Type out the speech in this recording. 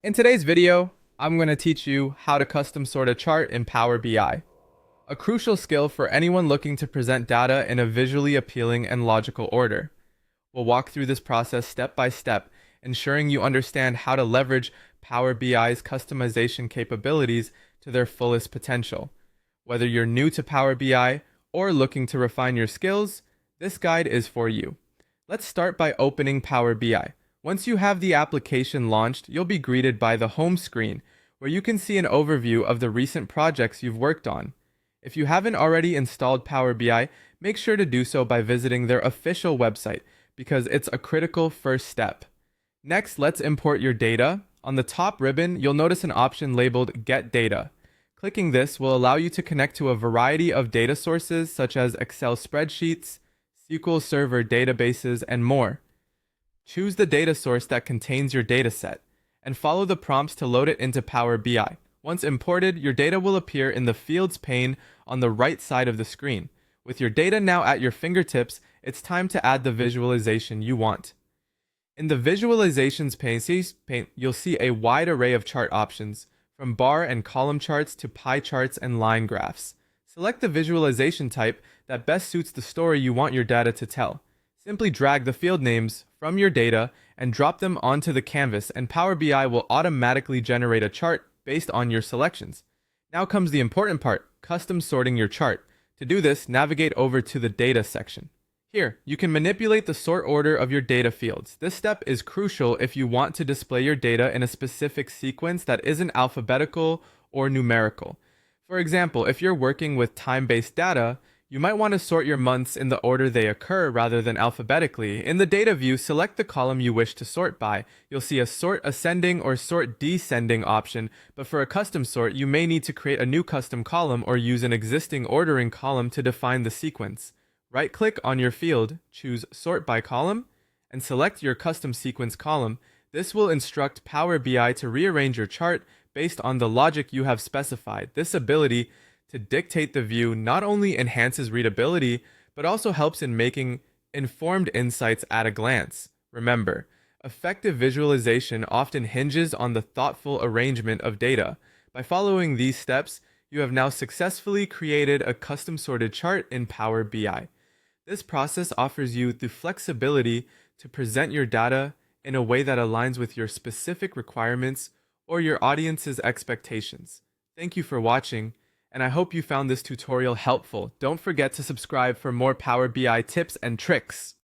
In today's video, I'm going to teach you how to custom sort a chart in Power BI, a crucial skill for anyone looking to present data in a visually appealing and logical order. We'll walk through this process step by step, ensuring you understand how to leverage Power BI's customization capabilities to their fullest potential. Whether you're new to Power BI or looking to refine your skills, this guide is for you. Let's start by opening Power BI. Once you have the application launched, you'll be greeted by the home screen, where you can see an overview of the recent projects you've worked on. If you haven't already installed Power BI, make sure to do so by visiting their official website, because it's a critical first step. Next, let's import your data. On the top ribbon, you'll notice an option labeled Get Data. Clicking this will allow you to connect to a variety of data sources such as Excel spreadsheets, SQL Server databases, and more. Choose the data source that contains your dataset, and follow the prompts to load it into Power BI. Once imported, your data will appear in the Fields pane on the right side of the screen. With your data now at your fingertips, it's time to add the visualization you want. In the Visualizations pane, you'll see a wide array of chart options, from bar and column charts to pie charts and line graphs. Select the visualization type that best suits the story you want your data to tell. Simply drag the field names from your data and drop them onto the canvas, and Power BI will automatically generate a chart based on your selections. Now comes the important part, custom sorting your chart. To do this, navigate over to the Data section. Here, you can manipulate the sort order of your data fields. This step is crucial if you want to display your data in a specific sequence that isn't alphabetical or numerical. For example, if you're working with time-based data, you might want to sort your months in the order they occur rather than alphabetically. In the data view, select the column you wish to sort by. You'll see a sort ascending or sort descending option, but for a custom sort, you may need to create a new custom column or use an existing ordering column to define the sequence. Right-click on your field, choose Sort by Column, and select your custom sequence column. This will instruct Power BI to rearrange your chart based on the logic you have specified. This ability to dictate the view not only enhances readability, but also helps in making informed insights at a glance. Remember, effective visualization often hinges on the thoughtful arrangement of data. By following these steps, you have now successfully created a custom sorted chart in Power BI. This process offers you the flexibility to present your data in a way that aligns with your specific requirements or your audience's expectations. Thank you for watching, and I hope you found this tutorial helpful. Don't forget to subscribe for more Power BI tips and tricks.